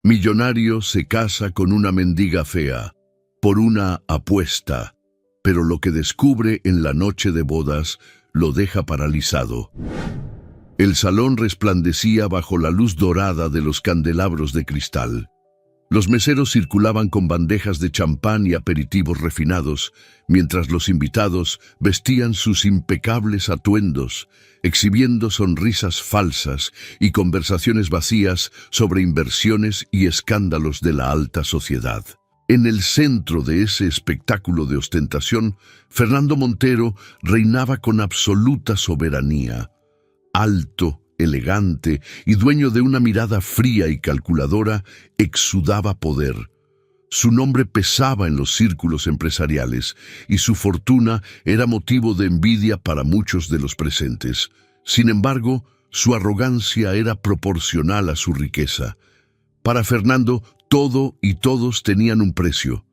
Millonario se casa con una mendiga fea, por una apuesta, pero lo que descubre en la noche de bodas lo deja paralizado. El salón resplandecía bajo la luz dorada de los candelabros de cristal. Los meseros circulaban con bandejas de champán y aperitivos refinados, mientras los invitados vestían sus impecables atuendos, exhibiendo sonrisas falsas y conversaciones vacías sobre inversiones y escándalos de la alta sociedad. En el centro de ese espectáculo de ostentación, Fernando Montero reinaba con absoluta soberanía. Alto, elegante y dueño de una mirada fría y calculadora, exudaba poder. Su nombre pesaba en los círculos empresariales y su fortuna era motivo de envidia para muchos de los presentes. Sin embargo, su arrogancia era proporcional a su riqueza. Para Fernando, todo y todos tenían un precio.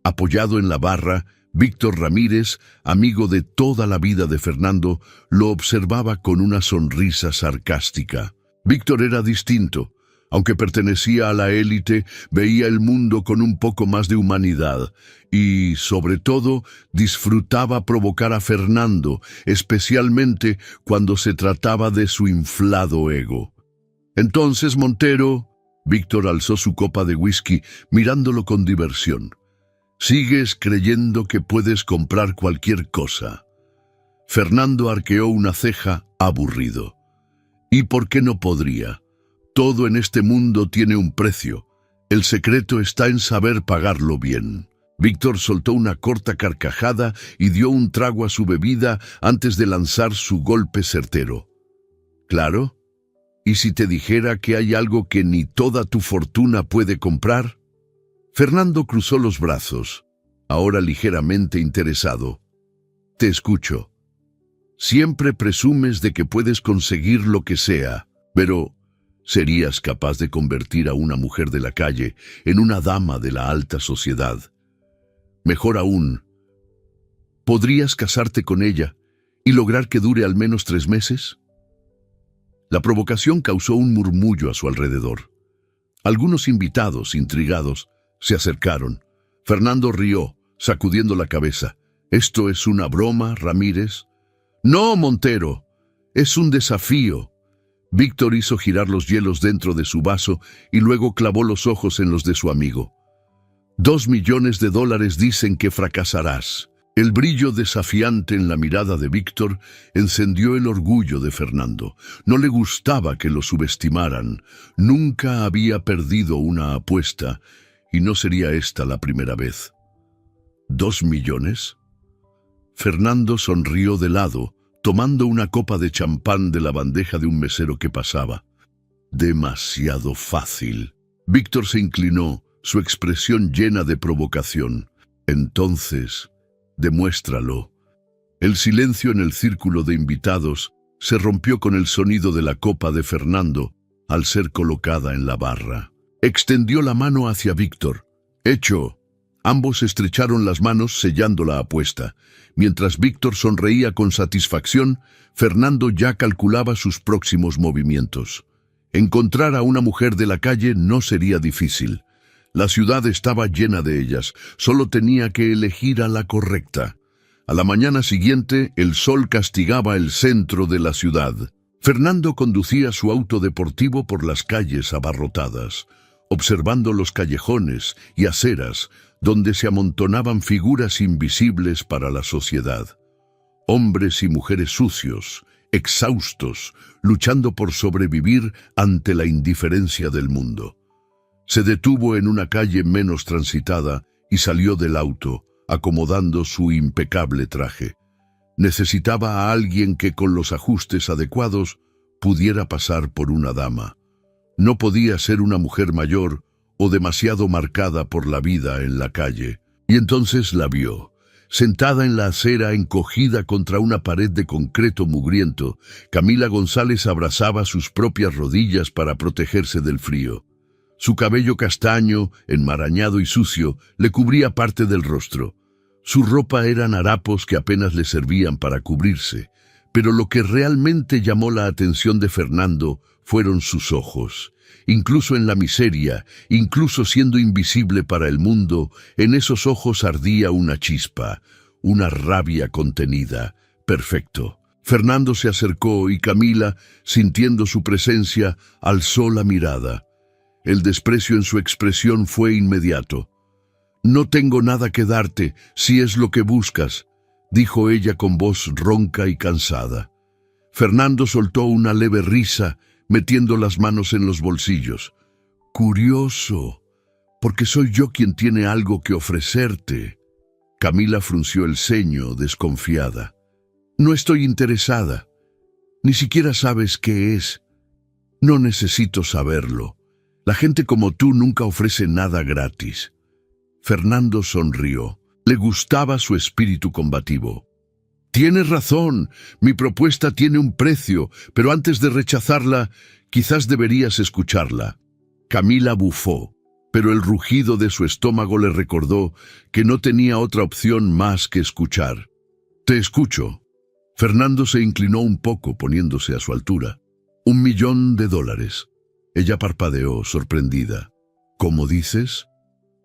Apoyado en la barra, Víctor Ramírez, amigo de toda la vida de Fernando, lo observaba con una sonrisa sarcástica. Víctor era distinto. Aunque pertenecía a la élite, veía el mundo con un poco más de humanidad y, sobre todo, disfrutaba provocar a Fernando, especialmente cuando se trataba de su inflado ego. Entonces, Montero... Víctor alzó su copa de whisky, mirándolo con diversión. «Sigues creyendo que puedes comprar cualquier cosa». Fernando arqueó una ceja, aburrido. «¿Y por qué no podría? Todo en este mundo tiene un precio. El secreto está en saber pagarlo bien». Víctor soltó una corta carcajada y dio un trago a su bebida antes de lanzar su golpe certero. «¿Claro? ¿Y si te dijera que hay algo que ni toda tu fortuna puede comprar?» Fernando cruzó los brazos, ahora ligeramente interesado. «Te escucho. Siempre presumes de que puedes conseguir lo que sea, pero ¿serías capaz de convertir a una mujer de la calle en una dama de la alta sociedad? Mejor aún, ¿podrías casarte con ella y lograr que dure al menos 3 meses?» La provocación causó un murmullo a su alrededor. Algunos invitados, intrigados, se acercaron. Fernando rió, sacudiendo la cabeza. «¿Esto es una broma, Ramírez?» «No, Montero, es un desafío». Víctor hizo girar los hielos dentro de su vaso y luego clavó los ojos en los de su amigo. $2 millones dicen que fracasarás». El brillo desafiante en la mirada de Víctor encendió el orgullo de Fernando. No le gustaba que lo subestimaran. Nunca había perdido una apuesta y no sería esta la primera vez. ¿2 millones? Fernando sonrió de lado, tomando una copa de champán de la bandeja de un mesero que pasaba. Demasiado fácil. Víctor se inclinó, su expresión llena de provocación. Entonces, demuéstralo. El silencio en el círculo de invitados se rompió con el sonido de la copa de Fernando al ser colocada en la barra. Extendió la mano hacia Víctor. «Hecho». Ambos estrecharon las manos sellando la apuesta. Mientras Víctor sonreía con satisfacción, Fernando ya calculaba sus próximos movimientos. Encontrar a una mujer de la calle no sería difícil. La ciudad estaba llena de ellas, solo tenía que elegir a la correcta. A la mañana siguiente, el sol castigaba el centro de la ciudad. Fernando conducía su auto deportivo por las calles abarrotadas, observando los callejones y aceras donde se amontonaban figuras invisibles para la sociedad. Hombres y mujeres sucios, exhaustos, luchando por sobrevivir ante la indiferencia del mundo. Se detuvo en una calle menos transitada y salió del auto, acomodando su impecable traje. Necesitaba a alguien que con los ajustes adecuados pudiera pasar por una dama. No podía ser una mujer mayor o demasiado marcada por la vida en la calle. Y entonces la vio, sentada en la acera encogida contra una pared de concreto mugriento. Camila González abrazaba sus propias rodillas para protegerse del frío. Su cabello castaño, enmarañado y sucio, le cubría parte del rostro. Su ropa eran harapos que apenas le servían para cubrirse, pero lo que realmente llamó la atención de Fernando fueron sus ojos. Incluso en la miseria, incluso siendo invisible para el mundo, en esos ojos ardía una chispa, una rabia contenida. Perfecto. Fernando se acercó y Camila, sintiendo su presencia, alzó la mirada. El desprecio en su expresión fue inmediato. «No tengo nada que darte, si es lo que buscas», dijo ella con voz ronca y cansada. Fernando soltó una leve risa, metiendo las manos en los bolsillos. «Curioso, porque soy yo quien tiene algo que ofrecerte». Camila frunció el ceño, desconfiada. «No estoy interesada. Ni siquiera sabes qué es. No necesito saberlo. La gente como tú nunca ofrece nada gratis». Fernando sonrió. Le gustaba su espíritu combativo. «Tienes razón, mi propuesta tiene un precio, pero antes de rechazarla, quizás deberías escucharla». Camila bufó, pero el rugido de su estómago le recordó que no tenía otra opción más que escuchar. «Te escucho». Fernando se inclinó un poco, poniéndose a su altura. $1.000.000. Ella parpadeó, sorprendida. «¿Cómo dices?»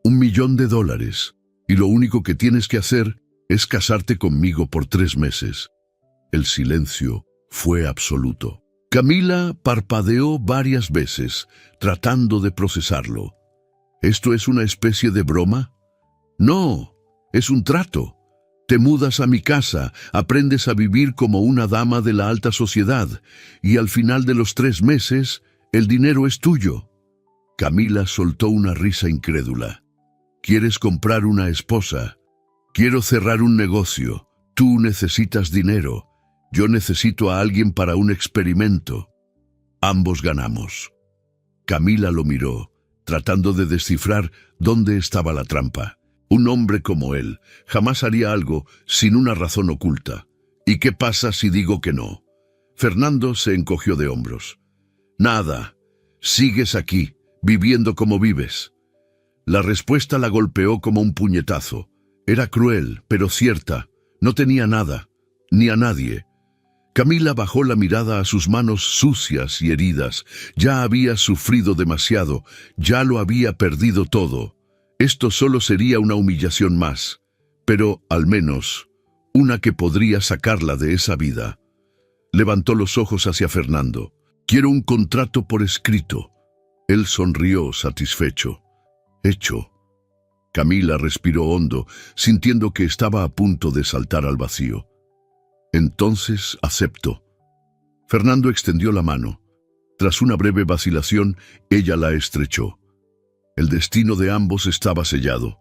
$1.000.000. Y lo único que tienes que hacer es casarte conmigo por 3 meses. El silencio fue absoluto. Camila parpadeó varias veces, tratando de procesarlo. ¿Esto es una especie de broma? No, es un trato. Te mudas a mi casa, aprendes a vivir como una dama de la alta sociedad, y al final de los 3 meses, el dinero es tuyo. Camila soltó una risa incrédula. ¿Quieres comprar una esposa? Quiero cerrar un negocio. Tú necesitas dinero. Yo necesito a alguien para un experimento. Ambos ganamos. Camila lo miró, tratando de descifrar dónde estaba la trampa. Un hombre como él jamás haría algo sin una razón oculta. ¿Y qué pasa si digo que no? Fernando se encogió de hombros. Nada. Sigues aquí, viviendo como vives. La respuesta la golpeó como un puñetazo. Era cruel, pero cierta. No tenía nada, ni a nadie. Camila bajó la mirada a sus manos sucias y heridas. Ya había sufrido demasiado, ya lo había perdido todo. Esto solo sería una humillación más, pero, al menos, una que podría sacarla de esa vida. Levantó los ojos hacia Fernando. «Quiero un contrato por escrito». Él sonrió, satisfecho. «Hecho». Camila respiró hondo, sintiendo que estaba a punto de saltar al vacío. «Entonces acepto». Fernando extendió la mano. Tras una breve vacilación, ella la estrechó. El destino de ambos estaba sellado.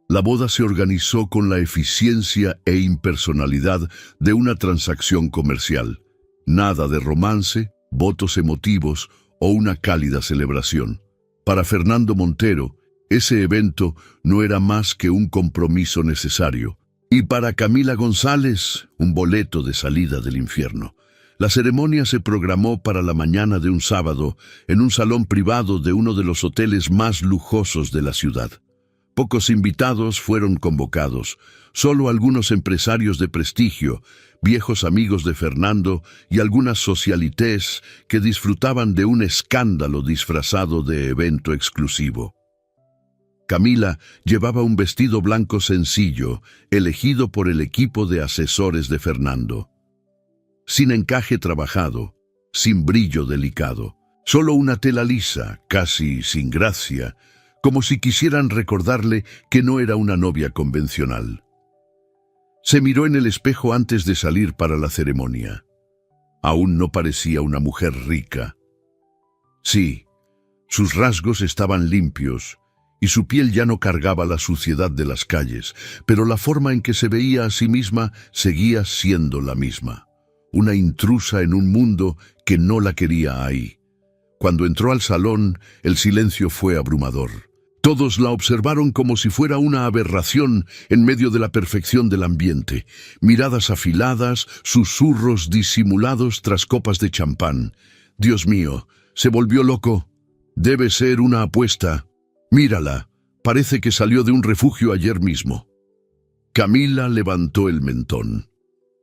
La boda se organizó con la eficiencia e impersonalidad de una transacción comercial. Nada de romance, votos emotivos o una cálida celebración. Para Fernando Montero, ese evento no era más que un compromiso necesario. Y para Camila González, un boleto de salida del infierno. La ceremonia se programó para la mañana de un sábado en un salón privado de uno de los hoteles más lujosos de la ciudad. Pocos invitados fueron convocados, solo algunos empresarios de prestigio, viejos amigos de Fernando y algunas socialités que disfrutaban de un escándalo disfrazado de evento exclusivo. Camila llevaba un vestido blanco sencillo, elegido por el equipo de asesores de Fernando. Sin encaje trabajado, sin brillo delicado, solo una tela lisa, casi sin gracia, como si quisieran recordarle que no era una novia convencional. Se miró en el espejo antes de salir para la ceremonia. Aún no parecía una mujer rica. Sí, sus rasgos estaban limpios, y su piel ya no cargaba la suciedad de las calles, pero la forma en que se veía a sí misma seguía siendo la misma. Una intrusa en un mundo que no la quería ahí. Cuando entró al salón, el silencio fue abrumador. Todos la observaron como si fuera una aberración en medio de la perfección del ambiente. Miradas afiladas, susurros disimulados tras copas de champán. Dios mío, ¿se volvió loco? Debe ser una apuesta. Mírala, parece que salió de un refugio ayer mismo. Camila levantó el mentón.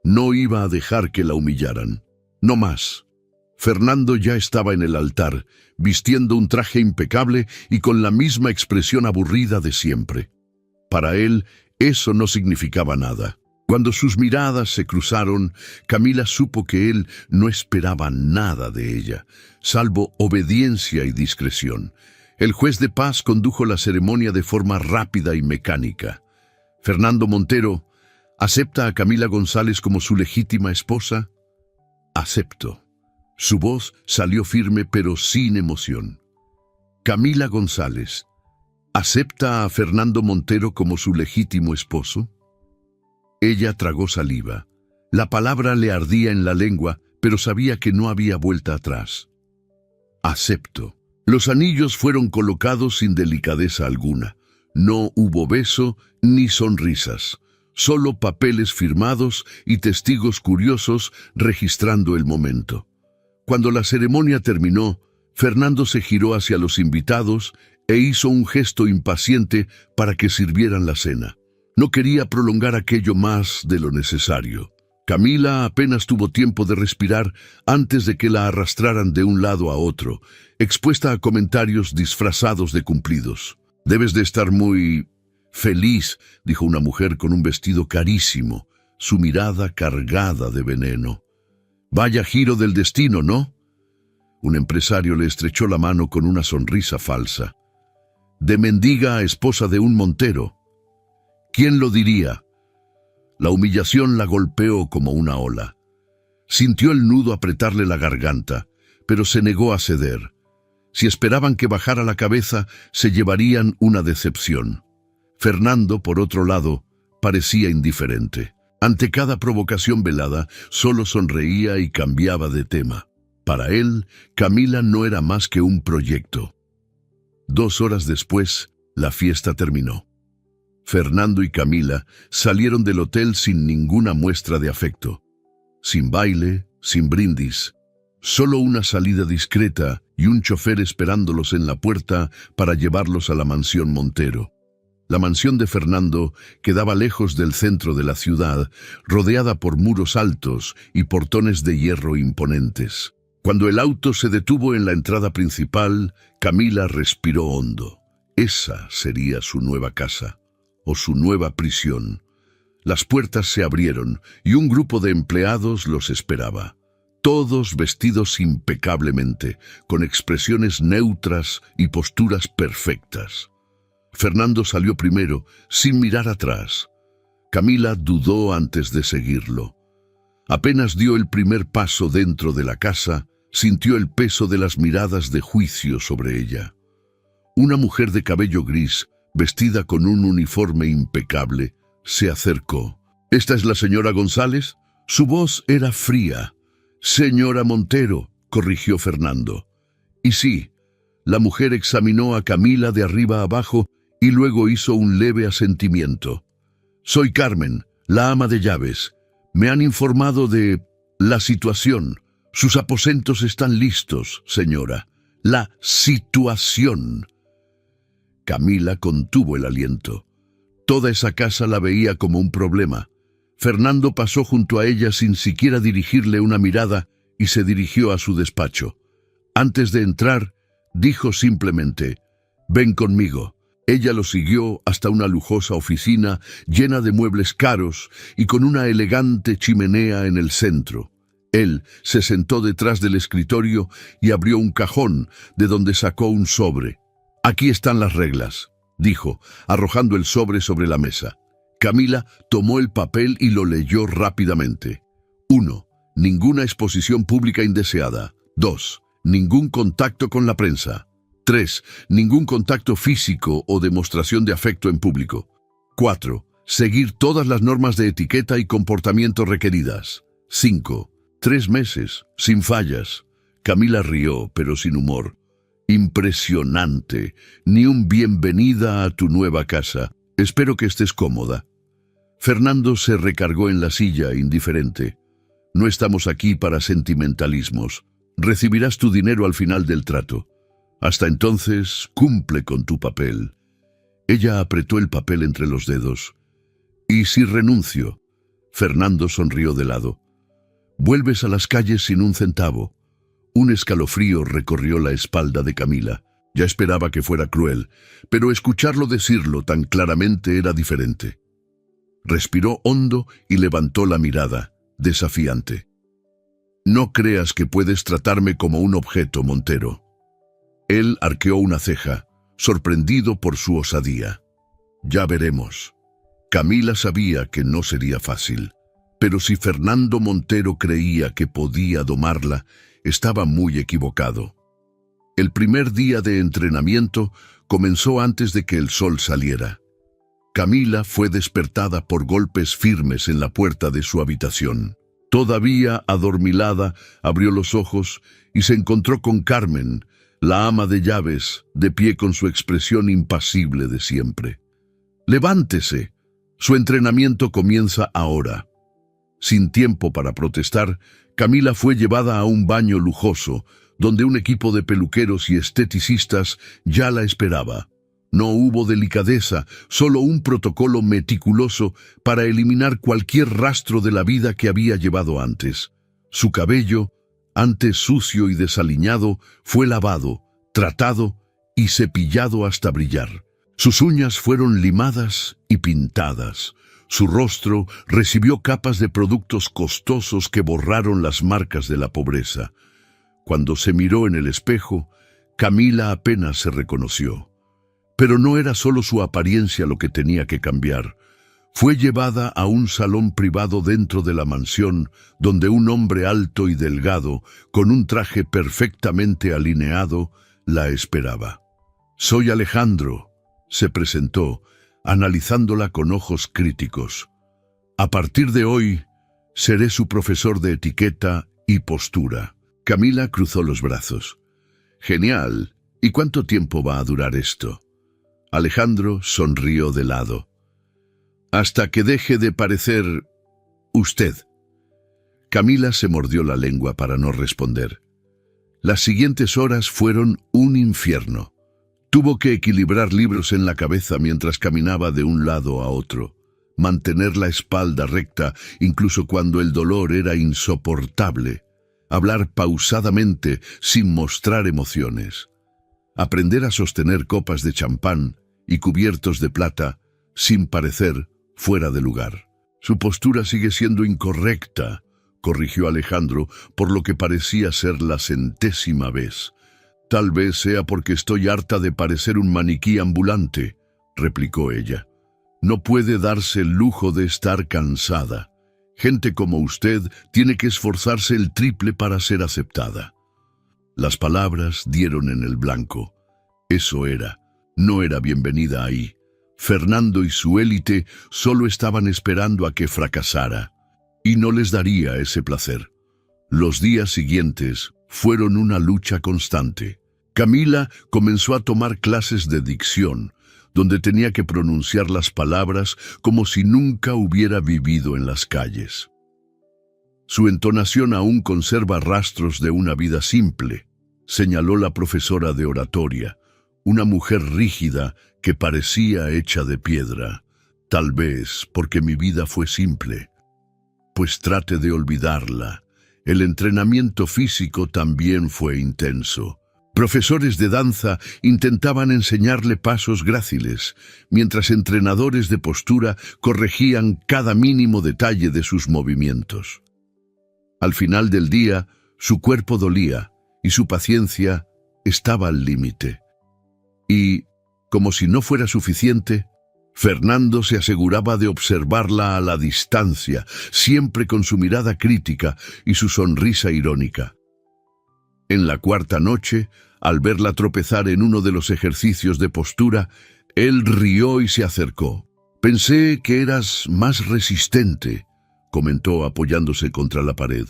No iba a dejar que la humillaran. No más. Fernando ya estaba en el altar, vistiendo un traje impecable y con la misma expresión aburrida de siempre. Para él, eso no significaba nada. Cuando sus miradas se cruzaron, Camila supo que él no esperaba nada de ella, salvo obediencia y discreción. El juez de paz condujo la ceremonia de forma rápida y mecánica. Fernando Montero, ¿acepta a Camila González como su legítima esposa? Acepto. Su voz salió firme pero sin emoción. Camila González, ¿acepta a Fernando Montero como su legítimo esposo? Ella tragó saliva. La palabra le ardía en la lengua, pero sabía que no había vuelta atrás. Acepto. Los anillos fueron colocados sin delicadeza alguna. No hubo beso ni sonrisas, solo papeles firmados y testigos curiosos registrando el momento. Cuando la ceremonia terminó, Fernando se giró hacia los invitados e hizo un gesto impaciente para que sirvieran la cena. No quería prolongar aquello más de lo necesario. Camila apenas tuvo tiempo de respirar antes de que la arrastraran de un lado a otro, expuesta a comentarios disfrazados de cumplidos. «Debes de estar muy feliz», dijo una mujer con un vestido carísimo, su mirada cargada de veneno. «Vaya giro del destino, ¿no?». Un empresario le estrechó la mano con una sonrisa falsa. «De mendiga a esposa de un Montero. ¿Quién lo diría?». La humillación la golpeó como una ola. Sintió el nudo apretarle la garganta, pero se negó a ceder. Si esperaban que bajara la cabeza, se llevarían una decepción. Fernando, por otro lado, parecía indiferente. Ante cada provocación velada, solo sonreía y cambiaba de tema. Para él, Camila no era más que un proyecto. 2 horas después, la fiesta terminó. Fernando y Camila salieron del hotel sin ninguna muestra de afecto. Sin baile, sin brindis. Solo una salida discreta y un chofer esperándolos en la puerta para llevarlos a la mansión Montero. La mansión de Fernando quedaba lejos del centro de la ciudad, rodeada por muros altos y portones de hierro imponentes. Cuando el auto se detuvo en la entrada principal, Camila respiró hondo. Esa sería su nueva casa, o su nueva prisión. Las puertas se abrieron y un grupo de empleados los esperaba. Todos vestidos impecablemente, con expresiones neutras y posturas perfectas. Fernando salió primero, sin mirar atrás. Camila dudó antes de seguirlo. Apenas dio el primer paso dentro de la casa, sintió el peso de las miradas de juicio sobre ella. Una mujer de cabello gris, vestida con un uniforme impecable, se acercó. «¿Esta es la señora González?». Su voz era fría. «Señora Montero», corrigió Fernando. Y sí, la mujer examinó a Camila de arriba abajo y luego hizo un leve asentimiento. «Soy Carmen, la ama de llaves. Me han informado de la situación. Sus aposentos están listos, señora». «La situación». Camila contuvo el aliento. Toda esa casa la veía como un problema. Fernando pasó junto a ella sin siquiera dirigirle una mirada y se dirigió a su despacho. Antes de entrar, dijo simplemente: «Ven conmigo». Ella lo siguió hasta una lujosa oficina llena de muebles caros y con una elegante chimenea en el centro. Él se sentó detrás del escritorio y abrió un cajón de donde sacó un sobre. «Aquí están las reglas», dijo, arrojando el sobre la mesa. Camila tomó el papel y lo leyó rápidamente. 1. Ninguna exposición pública indeseada. 2. Ningún contacto con la prensa. 3. Ningún contacto físico o demostración de afecto en público. 4. Seguir todas las normas de etiqueta y comportamiento requeridas. 5. 3 meses, sin fallas. Camila rió, pero sin humor. «Impresionante. Ni un bienvenida a tu nueva casa. Espero que estés cómoda». Fernando se recargó en la silla, indiferente. «No estamos aquí para sentimentalismos. Recibirás tu dinero al final del trato. Hasta entonces, cumple con tu papel». Ella apretó el papel entre los dedos. «¿Y si renuncio?». Fernando sonrió de lado. «Vuelves a las calles sin un centavo. Un escalofrío recorrió la espalda de Camila. Ya esperaba que fuera cruel, pero escucharlo decirlo tan claramente era diferente. Respiró hondo y levantó la mirada, desafiante. «No creas que puedes tratarme como un objeto, Montero». Él arqueó una ceja, sorprendido por su osadía. «Ya veremos». Camila sabía que no sería fácil, pero si Fernando Montero creía que podía domarla, estaba muy equivocado. El primer día de entrenamiento comenzó antes de que el sol saliera. Camila fue despertada por golpes firmes en la puerta de su habitación. Todavía adormilada, abrió los ojos y se encontró con Carmen, la ama de llaves, de pie con su expresión impasible de siempre. «Levántese. Su entrenamiento comienza ahora». Sin tiempo para protestar, Camila fue llevada a un baño lujoso, donde un equipo de peluqueros y esteticistas ya la esperaba. No hubo delicadeza, solo un protocolo meticuloso para eliminar cualquier rastro de la vida que había llevado antes. Su cabello, antes sucio y desaliñado, fue lavado, tratado y cepillado hasta brillar. Sus uñas fueron limadas y pintadas. Su rostro recibió capas de productos costosos que borraron las marcas de la pobreza. Cuando se miró en el espejo, Camila apenas se reconoció. Pero no era solo su apariencia lo que tenía que cambiar. Fue llevada a un salón privado dentro de la mansión, donde un hombre alto y delgado, con un traje perfectamente alineado, la esperaba. «Soy Alejandro», se presentó, analizándola con ojos críticos. «A partir de hoy, seré su profesor de etiqueta y postura». Camila cruzó los brazos. «Genial. ¿Y cuánto tiempo va a durar esto?» Alejandro sonrió de lado. «Hasta que deje de parecer usted». Camila se mordió la lengua para no responder. Las siguientes horas fueron un infierno. Tuvo que equilibrar libros en la cabeza mientras caminaba de un lado a otro, mantener la espalda recta incluso cuando el dolor era insoportable, hablar pausadamente sin mostrar emociones, aprender a sostener copas de champán y cubiertos de plata sin parecer fuera de lugar. «Su postura sigue siendo incorrecta», corrigió Alejandro, por lo que parecía ser la 100ª vez. «Tal vez sea porque estoy harta de parecer un maniquí ambulante», replicó ella. «No puede darse el lujo de estar cansada. Gente como usted tiene que esforzarse el triple para ser aceptada». Las palabras dieron en el blanco. Eso era. No era bienvenida ahí. Fernando y su élite solo estaban esperando a que fracasara. Y no les daría ese placer. Los días siguientes fueron una lucha constante. Camila comenzó a tomar clases de dicción, donde tenía que pronunciar las palabras como si nunca hubiera vivido en las calles. Su entonación aún conserva rastros de una vida simple, señaló la profesora de oratoria, una mujer rígida que parecía hecha de piedra. «Tal vez porque mi vida fue simple. Pues trate de olvidarla. El entrenamiento físico también fue intenso. Profesores de danza intentaban enseñarle pasos gráciles, mientras entrenadores de postura corregían cada mínimo detalle de sus movimientos. Al final del día, su cuerpo dolía y su paciencia estaba al límite. Y, como si no fuera suficiente, Fernando se aseguraba de observarla a la distancia, siempre con su mirada crítica y su sonrisa irónica. En la cuarta noche, al verla tropezar en uno de los ejercicios de postura, él rió y se acercó. «Pensé que eras más resistente», comentó apoyándose contra la pared.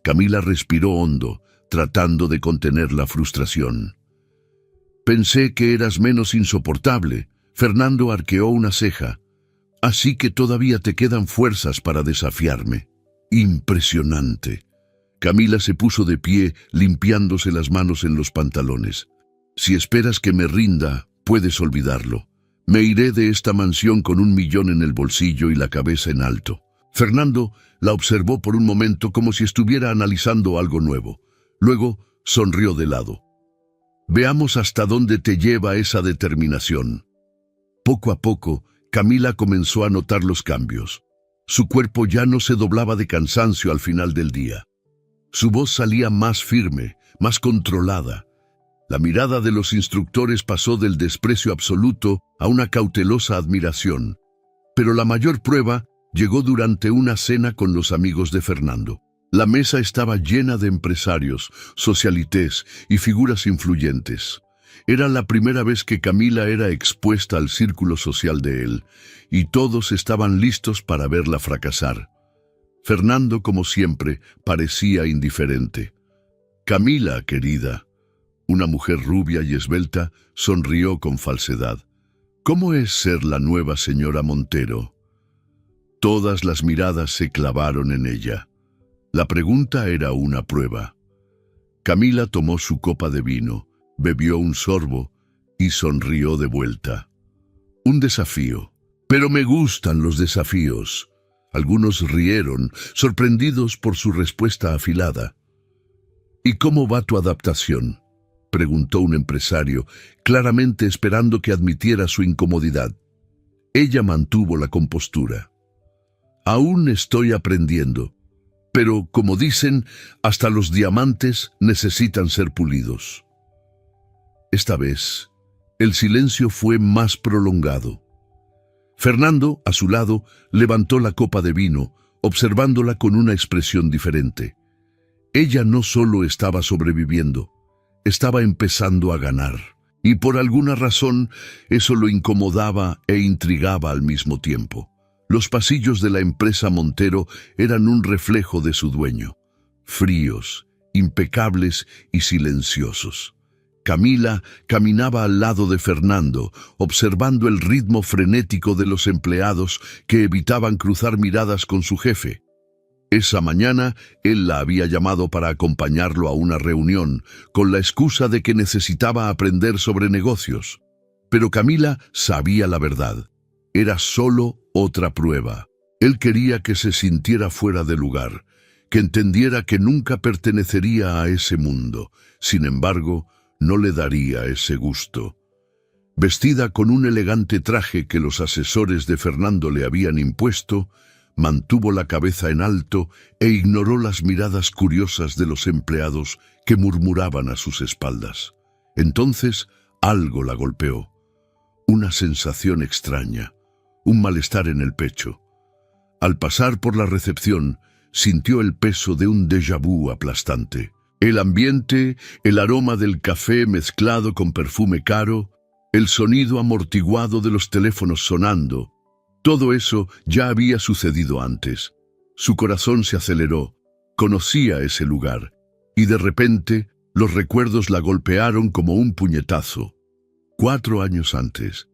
Camila respiró hondo, tratando de contener la frustración. «Pensé que eras menos insoportable». Fernando arqueó una ceja. «Así que todavía te quedan fuerzas para desafiarme». «Impresionante». Camila se puso de pie, limpiándose las manos en los pantalones. «Si esperas que me rinda, puedes olvidarlo. Me iré de esta mansión con 1 millón en el bolsillo y la cabeza en alto». Fernando la observó por un momento como si estuviera analizando algo nuevo. Luego sonrió de lado. Veamos hasta dónde te lleva esa determinación. Poco a poco, Camila comenzó a notar los cambios. Su cuerpo ya no se doblaba de cansancio al final del día. Su voz salía más firme, más controlada. La mirada de los instructores pasó del desprecio absoluto a una cautelosa admiración. Pero la mayor prueba llegó durante una cena con los amigos de Fernando. La mesa estaba llena de empresarios, socialités y figuras influyentes. Era la primera vez que Camila era expuesta al círculo social de él, y todos estaban listos para verla fracasar. Fernando, como siempre, parecía indiferente. Camila, querida, una mujer rubia y esbelta, sonrió con falsedad. ¿Cómo es ser la nueva señora Montero? Todas las miradas se clavaron en ella. La pregunta era una prueba. Camila tomó su copa de vino, bebió un sorbo y sonrió de vuelta. Un desafío. Pero me gustan los desafíos. Algunos rieron, sorprendidos por su respuesta afilada. ¿Y cómo va tu adaptación?, preguntó un empresario, claramente esperando que admitiera su incomodidad. Ella mantuvo la compostura. Aún estoy aprendiendo, pero, como dicen, hasta los diamantes necesitan ser pulidos. Esta vez, el silencio fue más prolongado. Fernando, a su lado, levantó la copa de vino, observándola con una expresión diferente. Ella no solo estaba sobreviviendo, estaba empezando a ganar, y por alguna razón eso lo incomodaba e intrigaba al mismo tiempo. Los pasillos de la empresa Montero eran un reflejo de su dueño, fríos, impecables y silenciosos. Camila caminaba al lado de Fernando, observando el ritmo frenético de los empleados que evitaban cruzar miradas con su jefe. Esa mañana, él la había llamado para acompañarlo a una reunión, con la excusa de que necesitaba aprender sobre negocios. Pero Camila sabía la verdad. Era solo otra prueba. Él quería que se sintiera fuera de lugar, que entendiera que nunca pertenecería a ese mundo. Sin embargo, no le daría ese gusto. Vestida con un elegante traje que los asesores de Fernando le habían impuesto, mantuvo la cabeza en alto e ignoró las miradas curiosas de los empleados que murmuraban a sus espaldas. Entonces, algo la golpeó. Una sensación extraña, un malestar en el pecho. Al pasar por la recepción, sintió el peso de un déjà vu aplastante. El ambiente, el aroma del café mezclado con perfume caro, el sonido amortiguado de los teléfonos sonando, todo eso ya había sucedido antes. Su corazón se aceleró, conocía ese lugar, y de repente los recuerdos la golpearon como un puñetazo. 4 años antes,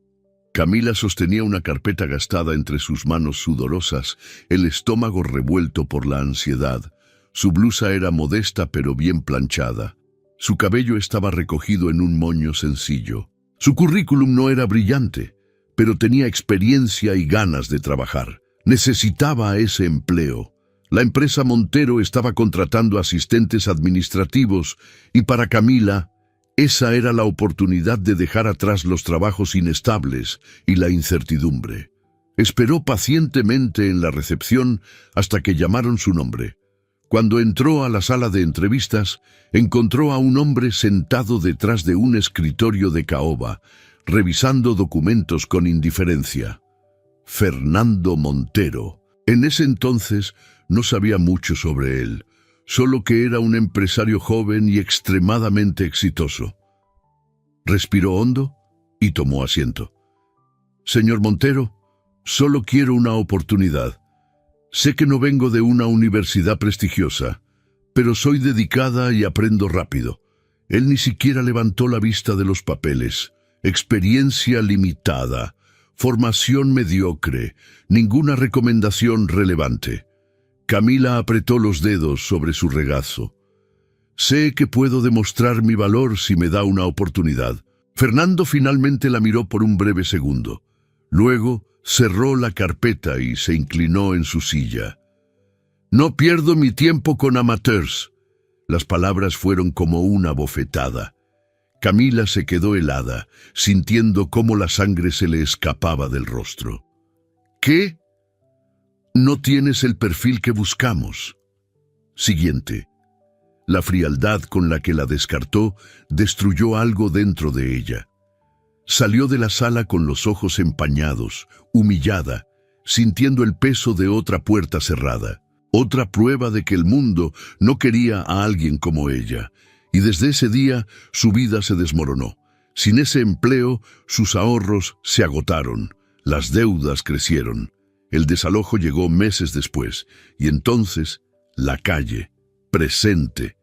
Camila sostenía una carpeta gastada entre sus manos sudorosas, el estómago revuelto por la ansiedad. Su blusa era modesta pero bien planchada. Su cabello estaba recogido en un moño sencillo. Su currículum no era brillante, pero tenía experiencia y ganas de trabajar. Necesitaba ese empleo. La empresa Montero estaba contratando asistentes administrativos y para Camila, esa era la oportunidad de dejar atrás los trabajos inestables y la incertidumbre. Esperó pacientemente en la recepción hasta que llamaron su nombre. Cuando entró a la sala de entrevistas, encontró a un hombre sentado detrás de un escritorio de caoba, revisando documentos con indiferencia. Fernando Montero. En ese entonces no sabía mucho sobre él, solo que era un empresario joven y extremadamente exitoso. Respiró hondo y tomó asiento. Señor Montero, solo quiero una oportunidad. Sé que no vengo de una universidad prestigiosa, pero soy dedicada y aprendo rápido. Él ni siquiera levantó la vista de los papeles. Experiencia limitada, formación mediocre, ninguna recomendación relevante. Camila apretó los dedos sobre su regazo. Sé que puedo demostrar mi valor si me da una oportunidad. Fernando finalmente la miró por un breve segundo. Luego cerró la carpeta y se inclinó en su silla. No pierdo mi tiempo con amateurs. Las palabras fueron como una bofetada. Camila se quedó helada, sintiendo cómo la sangre se le escapaba del rostro. ¿Qué? No tienes el perfil que buscamos. Siguiente. La frialdad con la que la descartó destruyó algo dentro de ella. Salió de la sala con los ojos empañados, humillada, sintiendo el peso de otra puerta cerrada, otra prueba de que el mundo no quería a alguien como ella. Y desde ese día su vida se desmoronó. Sin ese empleo, sus ahorros se agotaron, las deudas crecieron. El desalojo llegó meses después, y entonces la calle, presente.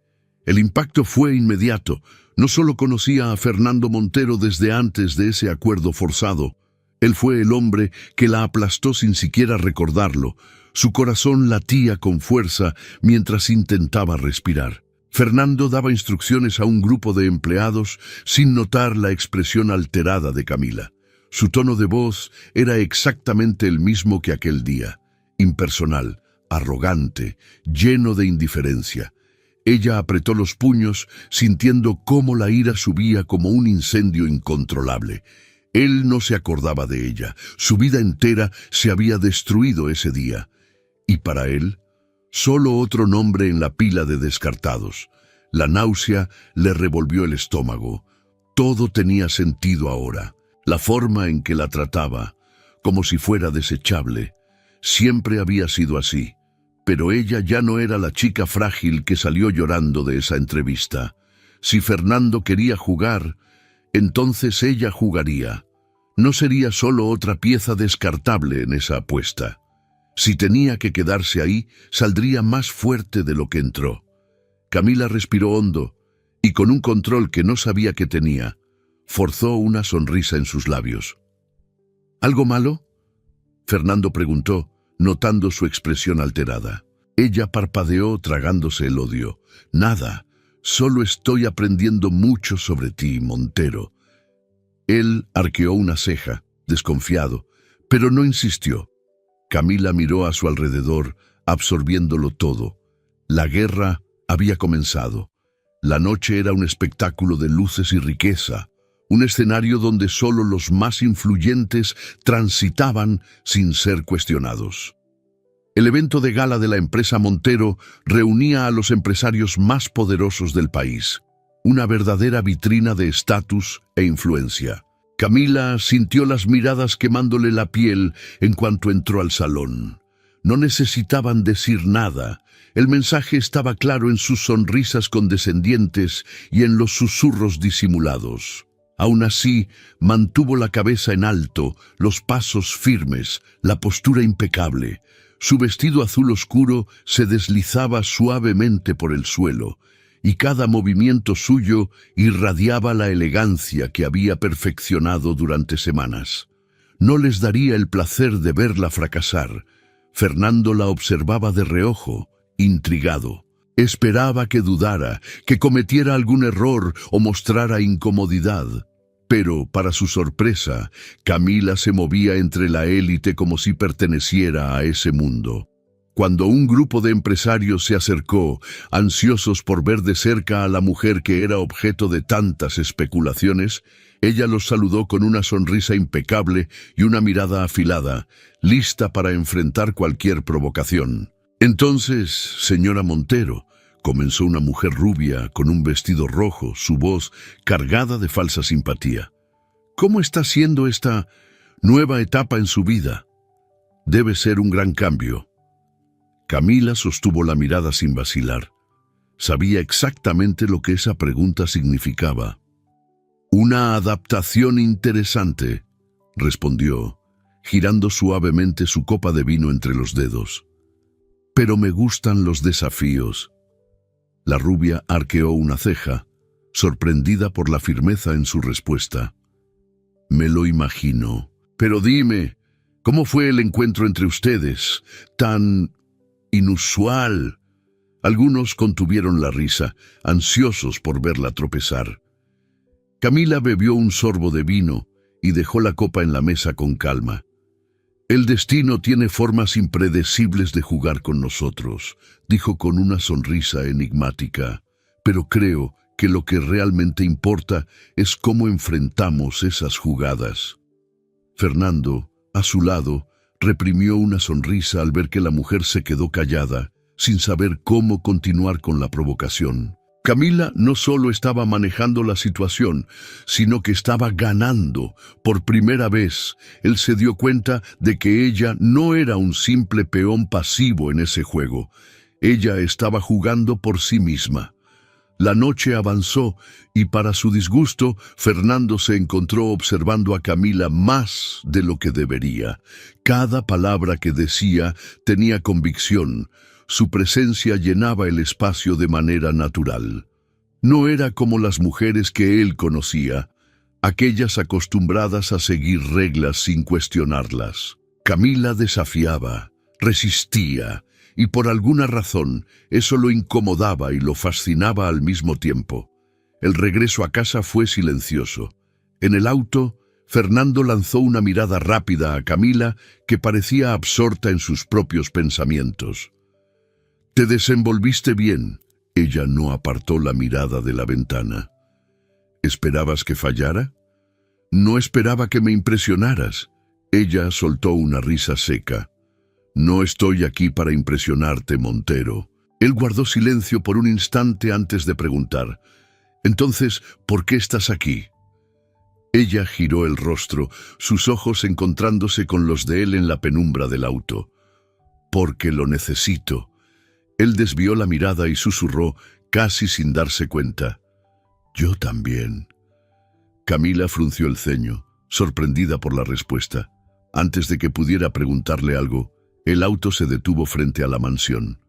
El impacto fue inmediato. No solo conocía a Fernando Montero desde antes de ese acuerdo forzado. Él fue el hombre que la aplastó sin siquiera recordarlo. Su corazón latía con fuerza mientras intentaba respirar. Fernando daba instrucciones a un grupo de empleados sin notar la expresión alterada de Camila. Su tono de voz era exactamente el mismo que aquel día, impersonal, arrogante, lleno de indiferencia. Ella apretó los puños, sintiendo cómo la ira subía como un incendio incontrolable. Él no se acordaba de ella. Su vida entera se había destruido ese día. Y para él, solo otro nombre en la pila de descartados. La náusea le revolvió el estómago. Todo tenía sentido ahora. La forma en que la trataba, como si fuera desechable, siempre había sido así. Pero ella ya no era la chica frágil que salió llorando de esa entrevista. Si Fernando quería jugar, entonces ella jugaría. No sería solo otra pieza descartable en esa apuesta. Si tenía que quedarse ahí, saldría más fuerte de lo que entró. Camila respiró hondo y, con un control que no sabía que tenía, forzó una sonrisa en sus labios. ¿Algo malo?, Fernando preguntó, notando su expresión alterada. Ella parpadeó tragándose el odio. Nada, solo estoy aprendiendo mucho sobre ti, Montero. Él arqueó una ceja, desconfiado, pero no insistió. Camila miró a su alrededor, absorbiéndolo todo. La guerra había comenzado. La noche era un espectáculo de luces y riqueza, un escenario donde solo los más influyentes transitaban sin ser cuestionados. El evento de gala de la empresa Montero reunía a los empresarios más poderosos del país, una verdadera vitrina de estatus e influencia. Camila sintió las miradas quemándole la piel en cuanto entró al salón. No necesitaban decir nada. El mensaje estaba claro en sus sonrisas condescendientes y en los susurros disimulados. Aún así, mantuvo la cabeza en alto, los pasos firmes, la postura impecable. Su vestido azul oscuro se deslizaba suavemente por el suelo, y cada movimiento suyo irradiaba la elegancia que había perfeccionado durante semanas. No les daría el placer de verla fracasar. Fernando la observaba de reojo, intrigado. Esperaba que dudara, que cometiera algún error o mostrara incomodidad. Pero, para su sorpresa, Camila se movía entre la élite como si perteneciera a ese mundo. Cuando un grupo de empresarios se acercó, ansiosos por ver de cerca a la mujer que era objeto de tantas especulaciones, ella los saludó con una sonrisa impecable y una mirada afilada, lista para enfrentar cualquier provocación. Entonces, señora Montero, comenzó una mujer rubia con un vestido rojo, su voz cargada de falsa simpatía. ¿Cómo está siendo esta nueva etapa en su vida? Debe ser un gran cambio. Camila sostuvo la mirada sin vacilar. Sabía exactamente lo que esa pregunta significaba. Una adaptación interesante, respondió, girando suavemente su copa de vino entre los dedos. Pero me gustan los desafíos. La rubia arqueó una ceja, sorprendida por la firmeza en su respuesta. Me lo imagino. Pero dime, ¿cómo fue el encuentro entre ustedes? Tan inusual. Algunos contuvieron la risa, ansiosos por verla tropezar. Camila bebió un sorbo de vino y dejó la copa en la mesa con calma. El destino tiene formas impredecibles de jugar con nosotros, dijo con una sonrisa enigmática. pero creo que lo que realmente importa es cómo enfrentamos esas jugadas. Fernando, a su lado, reprimió una sonrisa al ver que la mujer se quedó callada, sin saber cómo continuar con la provocación. Camila no solo estaba manejando la situación, sino que estaba ganando. Por primera vez, él se dio cuenta de que ella no era un simple peón pasivo en ese juego. Ella estaba jugando por sí misma. La noche avanzó y para su disgusto, Fernando se encontró observando a Camila más de lo que debería. Cada palabra que decía tenía convicción. Su presencia llenaba el espacio de manera natural. No era como las mujeres que él conocía, aquellas acostumbradas a seguir reglas sin cuestionarlas. Camila desafiaba, resistía, y por alguna razón eso lo incomodaba y lo fascinaba al mismo tiempo. El regreso a casa fue silencioso. En el auto, Fernando lanzó una mirada rápida a Camila que parecía absorta en sus propios pensamientos. «Te desenvolviste bien». Ella no apartó la mirada de la ventana. «¿Esperabas que fallara?» «No esperaba que me impresionaras». Ella soltó una risa seca. «No estoy aquí para impresionarte, Montero». Él guardó silencio por un instante antes de preguntar. «Entonces, ¿por qué estás aquí?» Ella giró el rostro, sus ojos encontrándose con los de él en la penumbra del auto. «Porque lo necesito». Él desvió la mirada y susurró, casi sin darse cuenta. «Yo también». Camila frunció el ceño, sorprendida por la respuesta. Antes de que pudiera preguntarle algo, el auto se detuvo frente a la mansión.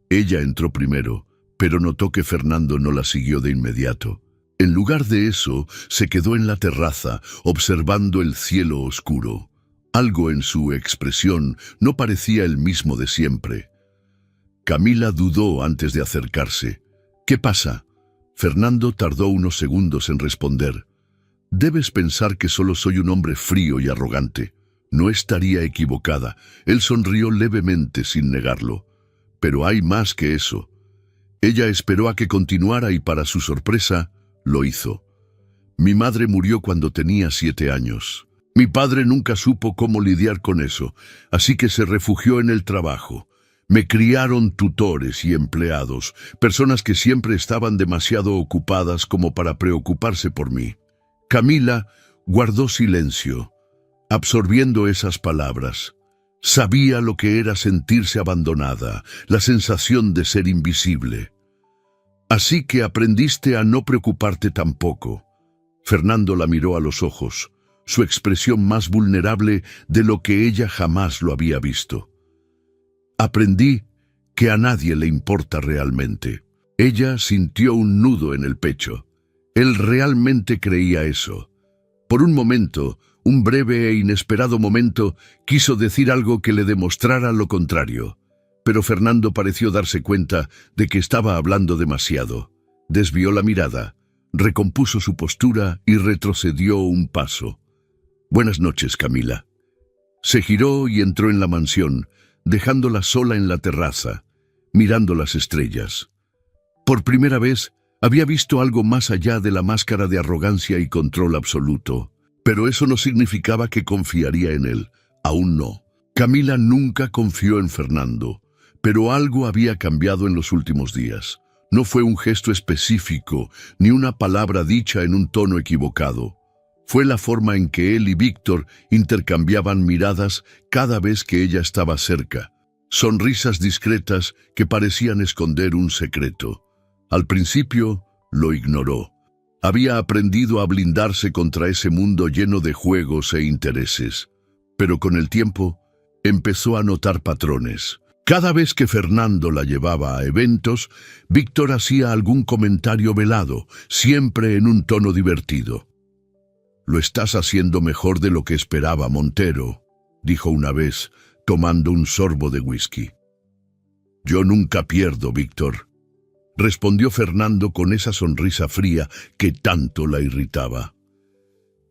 Ella entró primero, pero notó que Fernando no la siguió de inmediato. En lugar de eso, se quedó en la terraza, observando el cielo oscuro. Algo en su expresión no parecía el mismo de siempre. Camila dudó antes de acercarse. «¿Qué pasa?» Fernando tardó unos segundos en responder. «Debes pensar que solo soy un hombre frío y arrogante». No estaría equivocada. Él sonrió levemente sin negarlo. «Pero hay más que eso». Ella esperó a que continuara y para su sorpresa, lo hizo. «Mi madre murió cuando tenía 7 años. Mi padre nunca supo cómo lidiar con eso, así que se refugió en el trabajo. Me criaron tutores y empleados, personas que siempre estaban demasiado ocupadas como para preocuparse por mí». Camila guardó silencio, absorbiendo esas palabras. Sabía lo que era sentirse abandonada, la sensación de ser invisible. «Así que aprendiste a no preocuparte tampoco». Fernando la miró a los ojos, su expresión más vulnerable de lo que ella jamás lo había visto. «Aprendí que a nadie le importa realmente». Ella sintió un nudo en el pecho. Él realmente creía eso. Por un momento, un breve e inesperado momento, quiso decir algo que le demostrara lo contrario. Pero Fernando pareció darse cuenta de que estaba hablando demasiado. Desvió la mirada, recompuso su postura y retrocedió un paso. «Buenas noches, Camila». Se giró y entró en la mansión, dejándola sola en la terraza, mirando las estrellas. Por primera vez, había visto algo más allá de la máscara de arrogancia y control absoluto. Pero eso no significaba que confiaría en él. Aún no. Camila nunca confió en Fernando, pero algo había cambiado en los últimos días. No fue un gesto específico, ni una palabra dicha en un tono equivocado. Fue la forma en que él y Víctor intercambiaban miradas cada vez que ella estaba cerca. Sonrisas discretas que parecían esconder un secreto. Al principio, lo ignoró. Había aprendido a blindarse contra ese mundo lleno de juegos e intereses. Pero con el tiempo, empezó a notar patrones. Cada vez que Fernando la llevaba a eventos, Víctor hacía algún comentario velado, siempre en un tono divertido. «Lo estás haciendo mejor de lo que esperaba, Montero», dijo una vez, tomando un sorbo de whisky. «Yo nunca pierdo, Víctor», respondió Fernando con esa sonrisa fría que tanto la irritaba.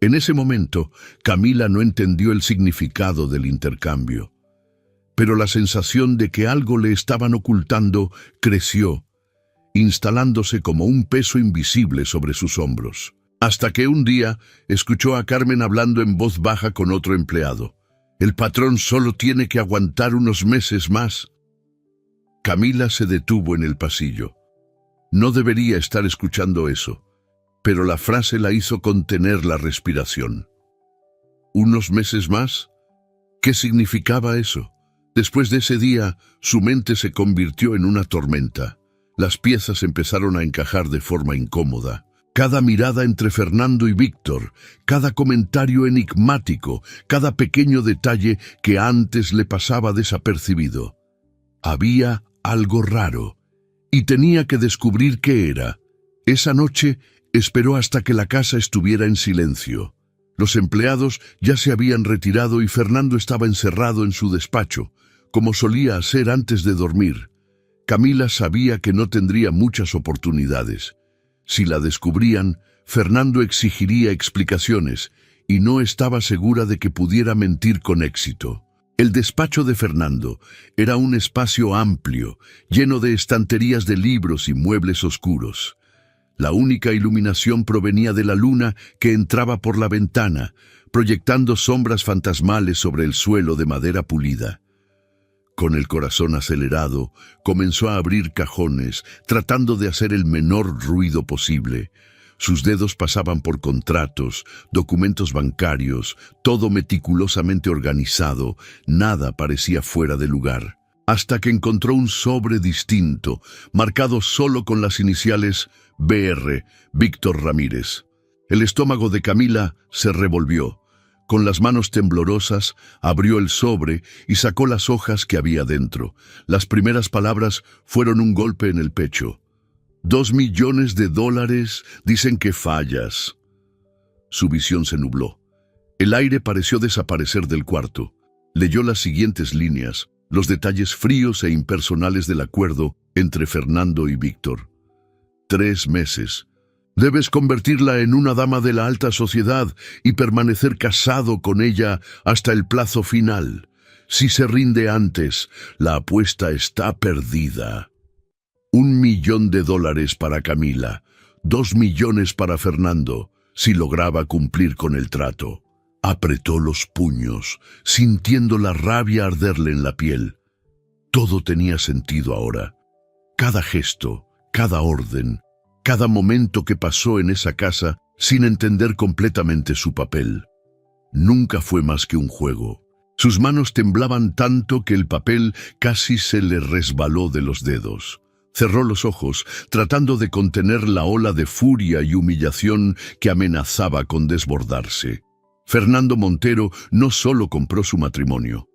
En ese momento, Camila no entendió el significado del intercambio, pero la sensación de que algo le estaban ocultando creció, instalándose como un peso invisible sobre sus hombros. Hasta que un día escuchó a Carmen hablando en voz baja con otro empleado. «El patrón solo tiene que aguantar unos meses más». Camila se detuvo en el pasillo. No debería estar escuchando eso, pero la frase la hizo contener la respiración. ¿Unos meses más? ¿Qué significaba eso? Después de ese día, su mente se convirtió en una tormenta. Las piezas empezaron a encajar de forma incómoda. Cada mirada entre Fernando y Víctor, cada comentario enigmático, cada pequeño detalle que antes le pasaba desapercibido. Había algo raro, y tenía que descubrir qué era. Esa noche esperó hasta que la casa estuviera en silencio. Los empleados ya se habían retirado y Fernando estaba encerrado en su despacho, como solía hacer antes de dormir. Camila sabía que no tendría muchas oportunidades. Si la descubrían, Fernando exigiría explicaciones, y no estaba segura de que pudiera mentir con éxito. El despacho de Fernando era un espacio amplio, lleno de estanterías de libros y muebles oscuros. La única iluminación provenía de la luna que entraba por la ventana, proyectando sombras fantasmales sobre el suelo de madera pulida. Con el corazón acelerado, comenzó a abrir cajones, tratando de hacer el menor ruido posible. Sus dedos pasaban por contratos, documentos bancarios, todo meticulosamente organizado, nada parecía fuera de lugar. Hasta que encontró un sobre distinto, marcado solo con las iniciales BR, Víctor Ramírez. El estómago de Camila se revolvió. Con las manos temblorosas, abrió el sobre y sacó las hojas que había dentro. Las primeras palabras fueron un golpe en el pecho. $2 millones, dicen que fallas. Su visión se nubló. El aire pareció desaparecer del cuarto. Leyó las siguientes líneas, los detalles fríos e impersonales del acuerdo entre Fernando y Víctor. 3 meses. Debes convertirla en una dama de la alta sociedad y permanecer casado con ella hasta el plazo final. Si se rinde antes, la apuesta está perdida. $1 millón para Camila, 2 millones para Fernando, si lograba cumplir con el trato. Apretó los puños, sintiendo la rabia arderle en la piel. Todo tenía sentido ahora. Cada gesto, cada orden, cada momento que pasó en esa casa sin entender completamente su papel. Nunca fue más que un juego. Sus manos temblaban tanto que el papel casi se le resbaló de los dedos. Cerró los ojos, tratando de contener la ola de furia y humillación que amenazaba con desbordarse. Fernando Montero no solo compró su matrimonio,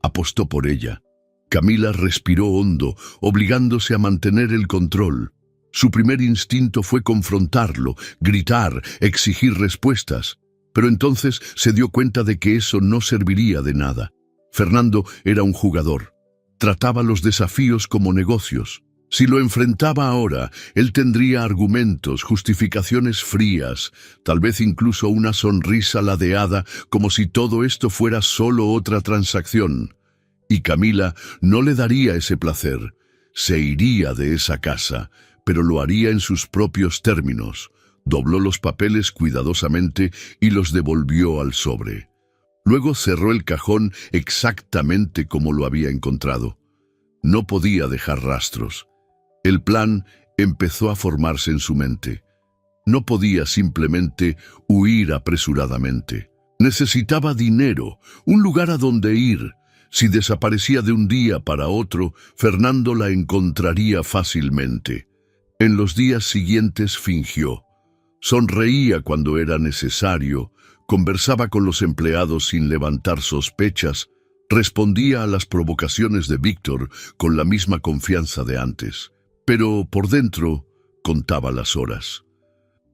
apostó por ella. Camila respiró hondo, obligándose a mantener el control. Su primer instinto fue confrontarlo, gritar, exigir respuestas. Pero entonces se dio cuenta de que eso no serviría de nada. Fernando era un jugador. Trataba los desafíos como negocios. Si lo enfrentaba ahora, él tendría argumentos, justificaciones frías, tal vez incluso una sonrisa ladeada, como si todo esto fuera solo otra transacción. Y Camila no le daría ese placer. Se iría de esa casa, pero lo haría en sus propios términos. Dobló los papeles cuidadosamente y los devolvió al sobre. Luego cerró el cajón exactamente como lo había encontrado. No podía dejar rastros. El plan empezó a formarse en su mente. No podía simplemente huir apresuradamente. Necesitaba dinero, un lugar a donde ir. Si desaparecía de un día para otro, Fernando la encontraría fácilmente. En los días siguientes fingió. Sonreía cuando era necesario, conversaba con los empleados sin levantar sospechas, respondía a las provocaciones de Víctor con la misma confianza de antes. Pero por dentro contaba las horas.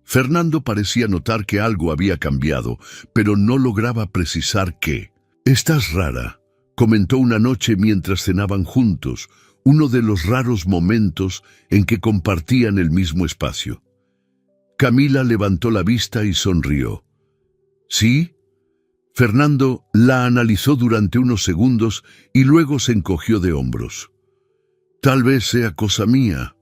Fernando parecía notar que algo había cambiado, pero no lograba precisar qué. «Estás rara», comentó una noche mientras cenaban juntos, uno de los raros momentos en que compartían el mismo espacio. Camila levantó la vista y sonrió. «¿Sí?» Fernando la analizó durante unos segundos y luego se encogió de hombros. «Tal vez sea cosa mía.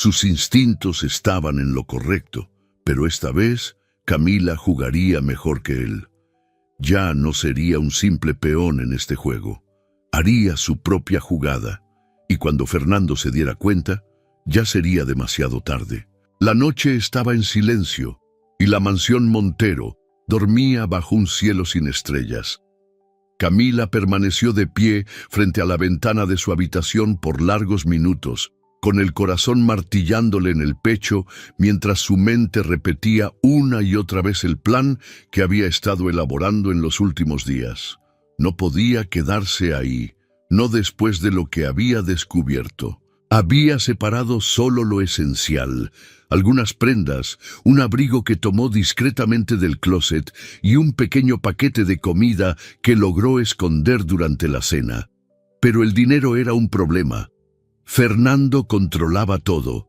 Sus instintos estaban en lo correcto, pero esta vez Camila jugaría mejor que él. Ya no sería un simple peón en este juego. Haría su propia jugada, y cuando Fernando se diera cuenta, ya sería demasiado tarde. La noche estaba en silencio, y la mansión Montero dormía bajo un cielo sin estrellas. Camila permaneció de pie frente a la ventana de su habitación por largos minutos, con el corazón martillándole en el pecho mientras su mente repetía una y otra vez el plan que había estado elaborando en los últimos días. No podía quedarse ahí, no después de lo que había descubierto. Había separado solo lo esencial, algunas prendas, un abrigo que tomó discretamente del closet y un pequeño paquete de comida que logró esconder durante la cena. Pero el dinero era un problema. Fernando controlaba todo.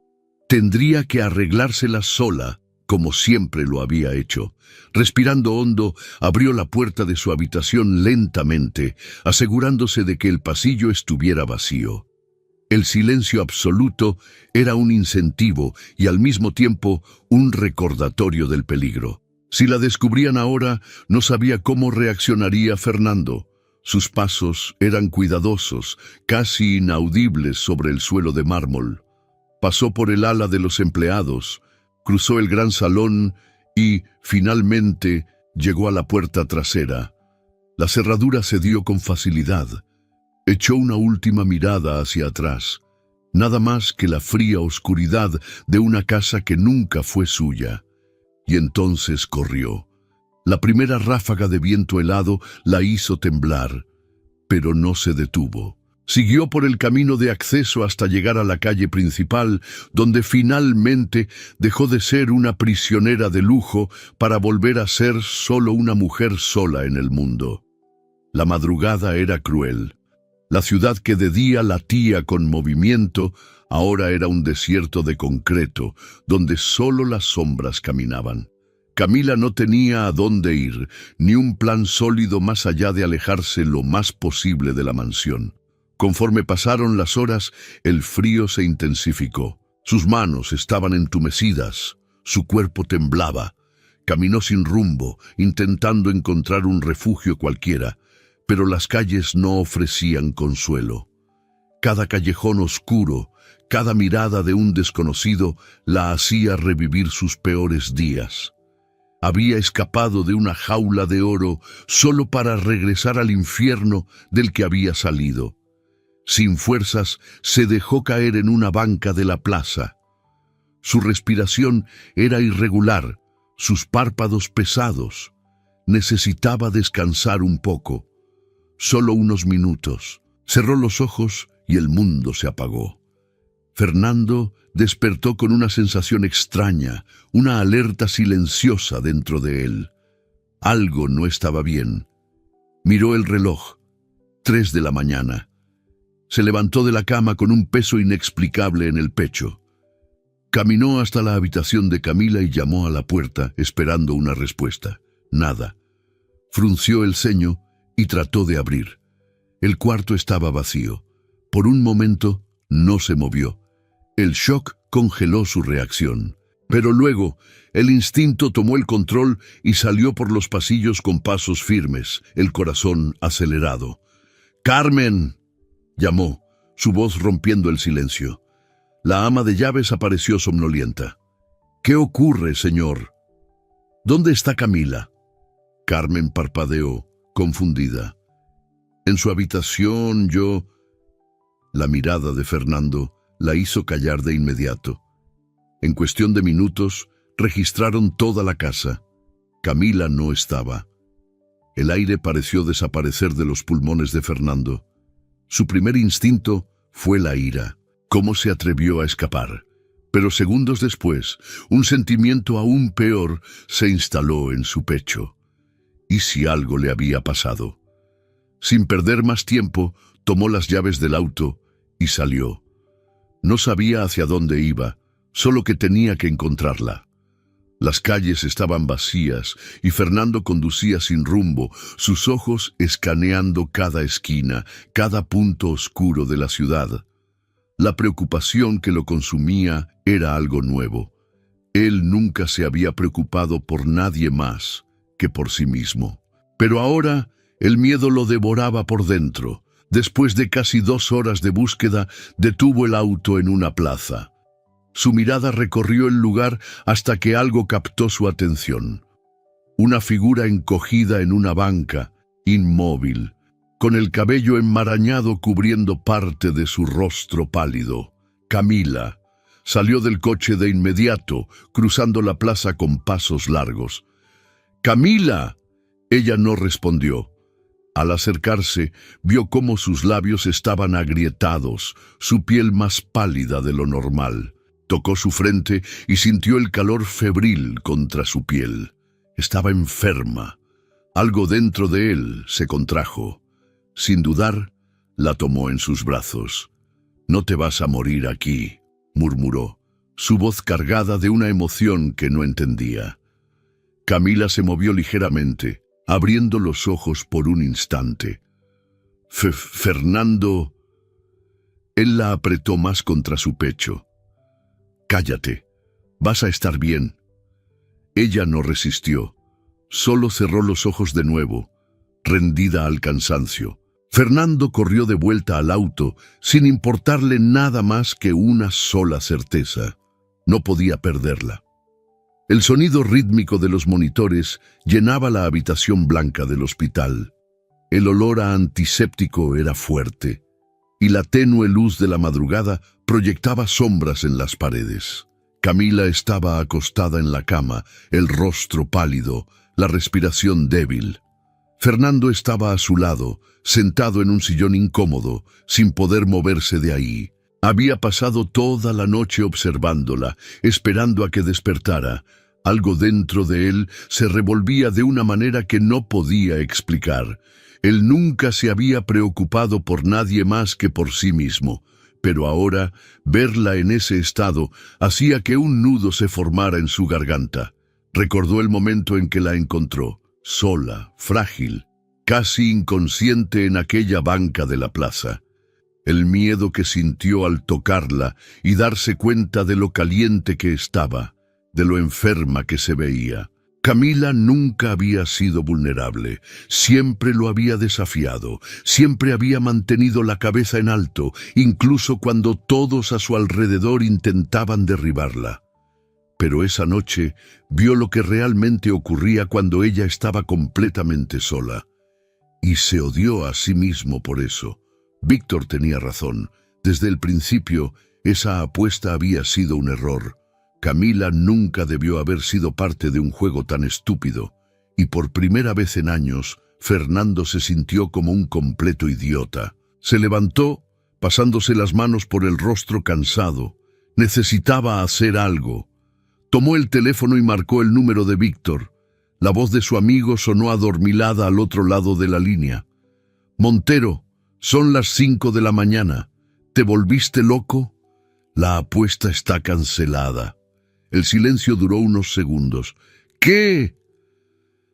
Tendría que arreglársela sola, como siempre lo había hecho. Respirando hondo, abrió la puerta de su habitación lentamente, asegurándose de que el pasillo estuviera vacío. El silencio absoluto era un incentivo y al mismo tiempo un recordatorio del peligro. Si la descubrían ahora, no sabía cómo reaccionaría Fernando. Sus pasos eran cuidadosos, casi inaudibles sobre el suelo de mármol. Pasó por el ala de los empleados, cruzó el gran salón y, finalmente, llegó a la puerta trasera. La cerradura se dio con facilidad. Echó una última mirada hacia atrás, nada más que la fría oscuridad de una casa que nunca fue suya. Y entonces corrió. La primera ráfaga de viento helado la hizo temblar, pero no se detuvo. Siguió por el camino de acceso hasta llegar a la calle principal, donde finalmente dejó de ser una prisionera de lujo para volver a ser solo una mujer sola en el mundo. La madrugada era cruel. La ciudad que de día latía con movimiento, ahora era un desierto de concreto, donde solo las sombras caminaban. Camila no tenía a dónde ir, ni un plan sólido más allá de alejarse lo más posible de la mansión. Conforme pasaron las horas, el frío se intensificó. Sus manos estaban entumecidas, su cuerpo temblaba. Caminó sin rumbo, intentando encontrar un refugio cualquiera, pero las calles no ofrecían consuelo. Cada callejón oscuro, cada mirada de un desconocido la hacía revivir sus peores días. Había escapado de una jaula de oro solo para regresar al infierno del que había salido. Sin fuerzas, se dejó caer en una banca de la plaza. Su respiración era irregular, sus párpados pesados. Necesitaba descansar un poco. Solo unos minutos. Cerró los ojos y el mundo se apagó. Fernando despertó con una sensación extraña, una alerta silenciosa dentro de él. Algo no estaba bien. Miró el reloj. 3 de la mañana. Se levantó de la cama con un peso inexplicable en el pecho. Caminó hasta la habitación de Camila y llamó a la puerta, esperando una respuesta. Nada. Frunció el ceño y trató de abrir. El cuarto estaba vacío. Por un momento no se movió. El shock congeló su reacción. Pero luego, el instinto tomó el control y salió por los pasillos con pasos firmes, el corazón acelerado. «¡Carmen!», llamó, su voz rompiendo el silencio. La ama de llaves apareció somnolienta. «¿Qué ocurre, señor?». «¿Dónde está Camila?». Carmen parpadeó, confundida. «En su habitación, yo...». La mirada de Fernando la hizo callar de inmediato. En cuestión de minutos, registraron toda la casa. Camila no estaba. El aire pareció desaparecer de los pulmones de Fernando. Su primer instinto fue la ira. ¿Cómo se atrevió a escapar? Pero segundos después, un sentimiento aún peor se instaló en su pecho. ¿Y si algo le había pasado? Sin perder más tiempo, tomó las llaves del auto y salió. No sabía hacia dónde iba, solo que tenía que encontrarla. Las calles estaban vacías y Fernando conducía sin rumbo, sus ojos escaneando cada esquina, cada punto oscuro de la ciudad. La preocupación que lo consumía era algo nuevo. Él nunca se había preocupado por nadie más que por sí mismo. Pero ahora el miedo lo devoraba por dentro. Después de casi 2 horas de búsqueda, detuvo el auto en una plaza. Su mirada recorrió el lugar hasta que algo captó su atención. Una figura encogida en una banca, inmóvil, con el cabello enmarañado cubriendo parte de su rostro pálido. Camila salió del coche de inmediato, cruzando la plaza con pasos largos. ¡Camila! Ella no respondió. Al acercarse, vio cómo sus labios estaban agrietados, su piel más pálida de lo normal. Tocó su frente y sintió el calor febril contra su piel. Estaba enferma. Algo dentro de él se contrajo. Sin dudar, la tomó en sus brazos. «No te vas a morir aquí», murmuró, su voz cargada de una emoción que no entendía. Camila se movió ligeramente, abriendo los ojos por un instante. «Fernando...» Él la apretó más contra su pecho. «Cállate, vas a estar bien». Ella no resistió, solo cerró los ojos de nuevo, rendida al cansancio. Fernando corrió de vuelta al auto, sin importarle nada más que una sola certeza: no podía perderla. El sonido rítmico de los monitores llenaba la habitación blanca del hospital. El olor a antiséptico era fuerte, y la tenue luz de la madrugada proyectaba sombras en las paredes. Camila estaba acostada en la cama, el rostro pálido, la respiración débil. Fernando estaba a su lado, sentado en un sillón incómodo, sin poder moverse de ahí. Había pasado toda la noche observándola, esperando a que despertara. Algo dentro de él se revolvía de una manera que no podía explicar. Él nunca se había preocupado por nadie más que por sí mismo, pero ahora verla en ese estado hacía que un nudo se formara en su garganta. Recordó el momento en que la encontró, sola, frágil, casi inconsciente en aquella banca de la plaza. El miedo que sintió al tocarla y darse cuenta de lo caliente que estaba, de lo enferma que se veía. Camila nunca había sido vulnerable, siempre lo había desafiado, siempre había mantenido la cabeza en alto, incluso cuando todos a su alrededor intentaban derribarla. Pero esa noche vio lo que realmente ocurría cuando ella estaba completamente sola. Y se odió a sí mismo por eso. Víctor tenía razón. Desde el principio, esa apuesta había sido un error. Camila nunca debió haber sido parte de un juego tan estúpido. Y por primera vez en años, Fernando se sintió como un completo idiota. Se levantó, pasándose las manos por el rostro cansado. Necesitaba hacer algo. Tomó el teléfono y marcó el número de Víctor. La voz de su amigo sonó adormilada al otro lado de la línea. «Montero, son las 5 de la mañana. ¿Te volviste loco? La apuesta está cancelada». El silencio duró unos segundos. «¿Qué?».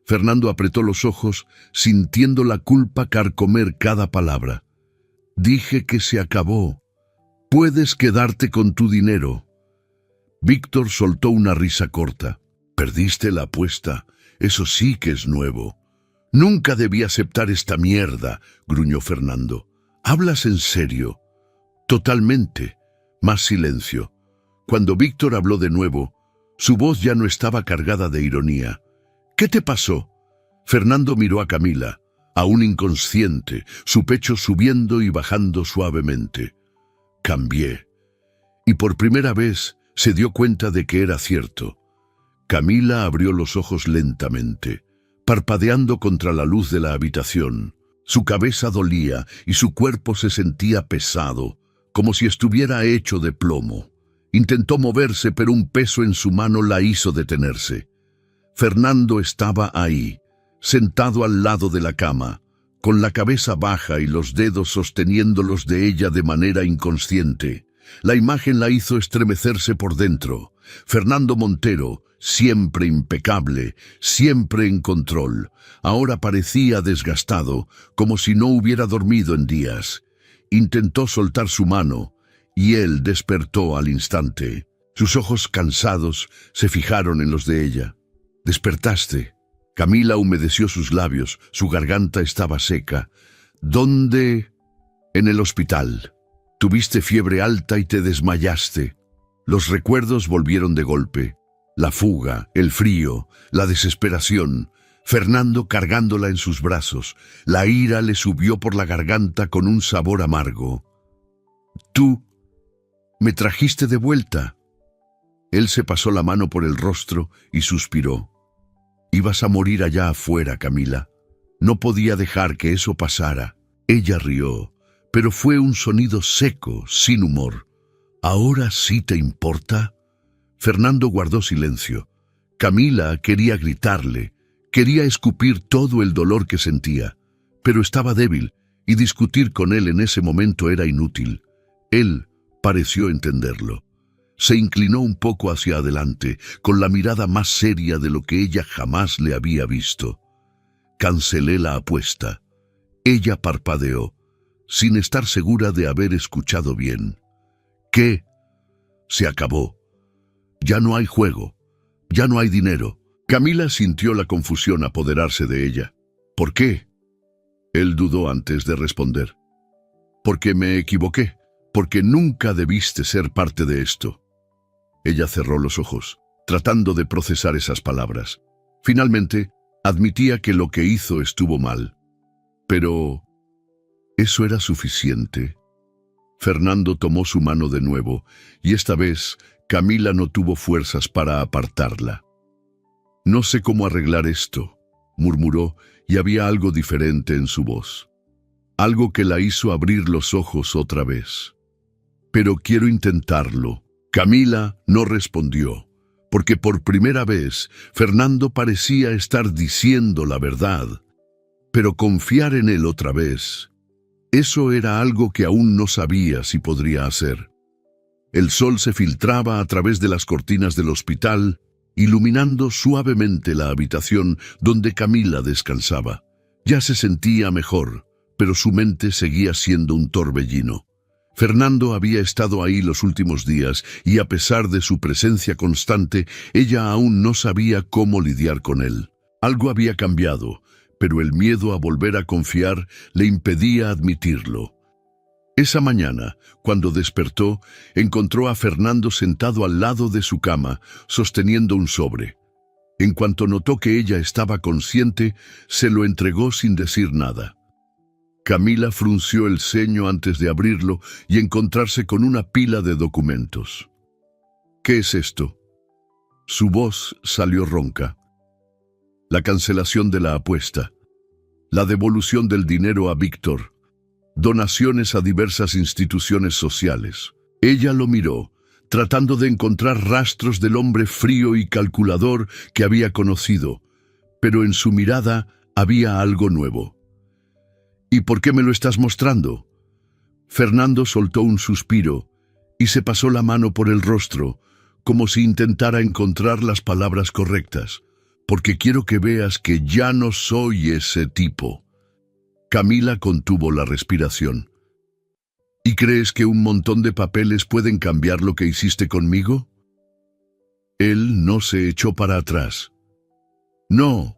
Fernando apretó los ojos, sintiendo la culpa carcomer cada palabra. «Dije que se acabó. Puedes quedarte con tu dinero». Víctor soltó una risa corta. «Perdiste la apuesta. Eso sí que es nuevo». «Nunca debí aceptar esta mierda», gruñó Fernando. «¿Hablas en serio?» «Totalmente». Más silencio. Cuando Víctor habló de nuevo, su voz ya no estaba cargada de ironía. «¿Qué te pasó?». Fernando miró a Camila, aún inconsciente, su pecho subiendo y bajando suavemente. «Cambié». Y por primera vez se dio cuenta de que era cierto. Camila abrió los ojos lentamente, parpadeando contra la luz de la habitación. Su cabeza dolía y su cuerpo se sentía pesado, como si estuviera hecho de plomo. Intentó moverse, pero un peso en su mano la hizo detenerse. Fernando estaba ahí, sentado al lado de la cama, con la cabeza baja y los dedos sosteniéndolos de ella de manera inconsciente. La imagen la hizo estremecerse por dentro. Fernando Montero, siempre impecable, siempre en control, ahora parecía desgastado, como si no hubiera dormido en días. Intentó soltar su mano, y él despertó al instante. Sus ojos cansados se fijaron en los de ella. «Despertaste». Camila humedeció sus labios, su garganta estaba seca. «¿Dónde?» «En el hospital. Tuviste fiebre alta y te desmayaste». Los recuerdos volvieron de golpe. La fuga, el frío, la desesperación. Fernando cargándola en sus brazos. La ira le subió por la garganta con un sabor amargo. «Tú me trajiste de vuelta». Él se pasó la mano por el rostro y suspiró. «Ibas a morir allá afuera, Camila. No podía dejar que eso pasara». Ella rió, pero fue un sonido seco, sin humor. «¿Ahora sí te importa?» Fernando guardó silencio. Camila quería gritarle, quería escupir todo el dolor que sentía, pero estaba débil y discutir con él en ese momento era inútil. Él pareció entenderlo. Se inclinó un poco hacia adelante, con la mirada más seria de lo que ella jamás le había visto. «Cancelé la apuesta». Ella parpadeó, sin estar segura de haber escuchado bien. «¿Qué?» «Se acabó. Ya no hay juego. Ya no hay dinero». Camila sintió la confusión apoderarse de ella. «¿Por qué?» Él dudó antes de responder. «Porque me equivoqué. Porque nunca debiste ser parte de esto». Ella cerró los ojos, tratando de procesar esas palabras. Finalmente, admitía que lo que hizo estuvo mal. Pero ¿eso era suficiente? Fernando tomó su mano de nuevo, y esta vez Camila no tuvo fuerzas para apartarla. «No sé cómo arreglar esto», murmuró, y había algo diferente en su voz. Algo que la hizo abrir los ojos otra vez. «Pero quiero intentarlo». Camila no respondió, porque por primera vez Fernando parecía estar diciendo la verdad. Pero confiar en él otra vez, eso era algo que aún no sabía si podría hacer. El sol se filtraba a través de las cortinas del hospital, iluminando suavemente la habitación donde Camila descansaba. Ya se sentía mejor, pero su mente seguía siendo un torbellino. Fernando había estado ahí los últimos días y a pesar de su presencia constante, ella aún no sabía cómo lidiar con él. Algo había cambiado, pero el miedo a volver a confiar le impedía admitirlo. Esa mañana, cuando despertó, encontró a Fernando sentado al lado de su cama, sosteniendo un sobre. En cuanto notó que ella estaba consciente, se lo entregó sin decir nada. Camila frunció el ceño antes de abrirlo y encontrarse con una pila de documentos. «¿Qué es esto?» Su voz salió ronca. «La cancelación de la apuesta, la devolución del dinero a Víctor, donaciones a diversas instituciones sociales». Ella lo miró, tratando de encontrar rastros del hombre frío y calculador que había conocido, pero en su mirada había algo nuevo. «¿Y por qué me lo estás mostrando?» Fernando soltó un suspiro y se pasó la mano por el rostro, como si intentara encontrar las palabras correctas. «Porque quiero que veas que ya no soy ese tipo». Camila contuvo la respiración. «¿Y crees que un montón de papeles pueden cambiar lo que hiciste conmigo?» Él no se echó para atrás. «No,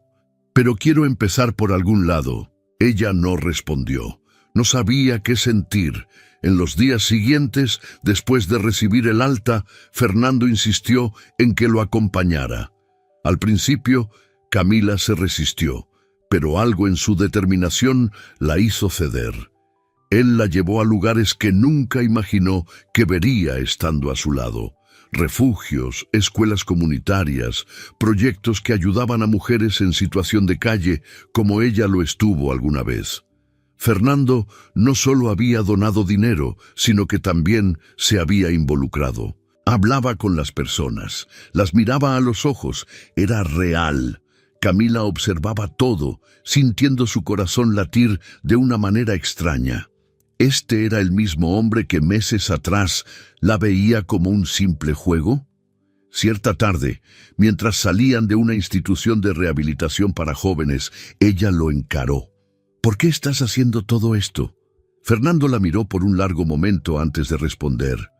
pero quiero empezar por algún lado». Ella no respondió. No sabía qué sentir. En los días siguientes, después de recibir el alta, Fernando insistió en que lo acompañara. Al principio, Camila se resistió, pero algo en su determinación la hizo ceder. Él la llevó a lugares que nunca imaginó que vería estando a su lado. Refugios, escuelas comunitarias, proyectos que ayudaban a mujeres en situación de calle, como ella lo estuvo alguna vez. Fernando no solo había donado dinero, sino que también se había involucrado. Hablaba con las personas, las miraba a los ojos, era real. Camila observaba todo, sintiendo su corazón latir de una manera extraña. ¿Este era el mismo hombre que meses atrás la veía como un simple juego? Cierta tarde, mientras salían de una institución de rehabilitación para jóvenes, ella lo encaró. «¿Por qué estás haciendo todo esto?» Fernando la miró por un largo momento antes de responder.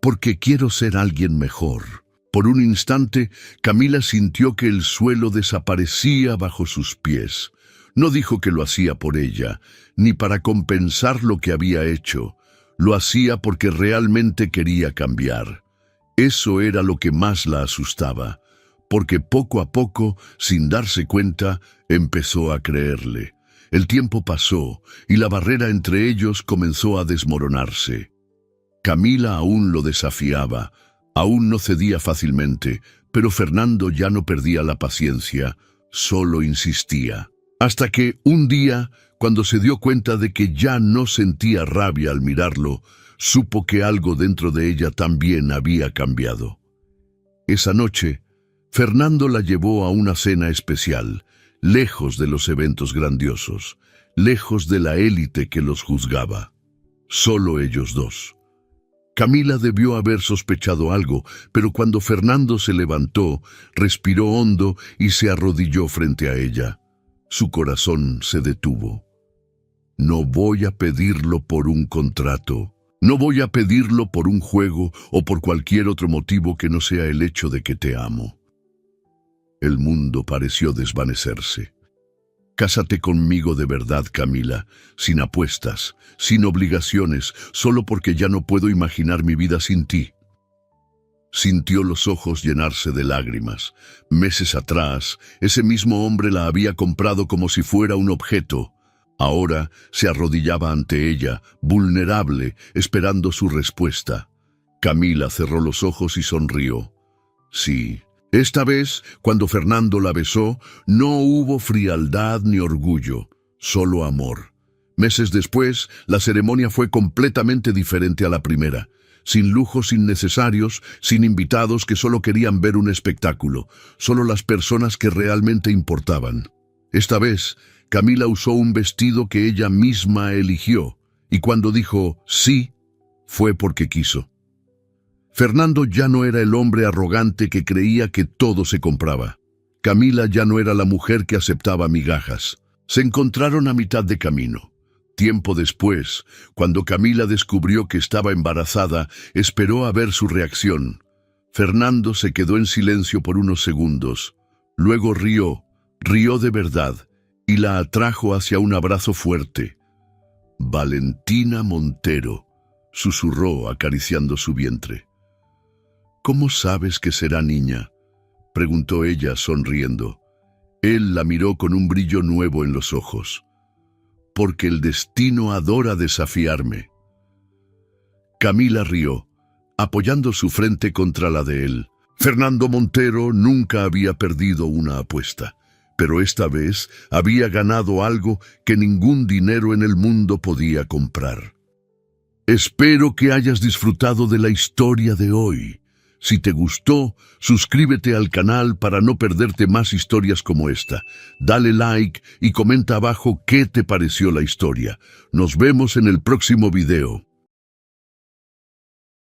Porque quiero ser alguien mejor. Por un instante, Camila sintió que el suelo desaparecía bajo sus pies. No dijo que lo hacía por ella, ni para compensar lo que había hecho. Lo hacía porque realmente quería cambiar. Eso era lo que más la asustaba, porque poco a poco, sin darse cuenta, empezó a creerle. El tiempo pasó y la barrera entre ellos comenzó a desmoronarse. Camila aún lo desafiaba, aún no cedía fácilmente, pero Fernando ya no perdía la paciencia, solo insistía. Hasta que, un día, cuando se dio cuenta de que ya no sentía rabia al mirarlo, supo que algo dentro de ella también había cambiado. Esa noche, Fernando la llevó a una cena especial, lejos de los eventos grandiosos, lejos de la élite que los juzgaba. Solo ellos dos. Camila debió haber sospechado algo, pero cuando Fernando se levantó, respiró hondo y se arrodilló frente a ella. Su corazón se detuvo. No voy a pedirlo por un contrato. No voy a pedirlo por un juego o por cualquier otro motivo que no sea el hecho de que te amo. El mundo pareció desvanecerse. Cásate conmigo de verdad, Camila, sin apuestas, sin obligaciones, solo porque ya no puedo imaginar mi vida sin ti. Sintió los ojos llenarse de lágrimas. Meses atrás, ese mismo hombre la había comprado como si fuera un objeto. Ahora se arrodillaba ante ella, vulnerable, esperando su respuesta. Camila cerró los ojos y sonrió. Sí. Esta vez, cuando Fernando la besó, no hubo frialdad ni orgullo, solo amor. Meses después, la ceremonia fue completamente diferente a la primera, sin lujos innecesarios, sin invitados que solo querían ver un espectáculo, solo las personas que realmente importaban. Esta vez, Camila usó un vestido que ella misma eligió, y cuando dijo sí, fue porque quiso. Fernando ya no era el hombre arrogante que creía que todo se compraba. Camila ya no era la mujer que aceptaba migajas. Se encontraron a mitad de camino. Tiempo después, cuando Camila descubrió que estaba embarazada, esperó a ver su reacción. Fernando se quedó en silencio por unos segundos. Luego rió de verdad, y la atrajo hacia un abrazo fuerte. Valentina Montero, susurró acariciando su vientre. ¿Cómo sabes que será niña?, preguntó ella sonriendo. Él la miró con un brillo nuevo en los ojos. Porque el destino adora desafiarme. Camila rió, apoyando su frente contra la de él. Fernando Montero nunca había perdido una apuesta, pero esta vez había ganado algo que ningún dinero en el mundo podía comprar. Espero que hayas disfrutado de la historia de hoy. Si te gustó, suscríbete al canal para no perderte más historias como esta. Dale like y comenta abajo qué te pareció la historia. Nos vemos en el próximo video.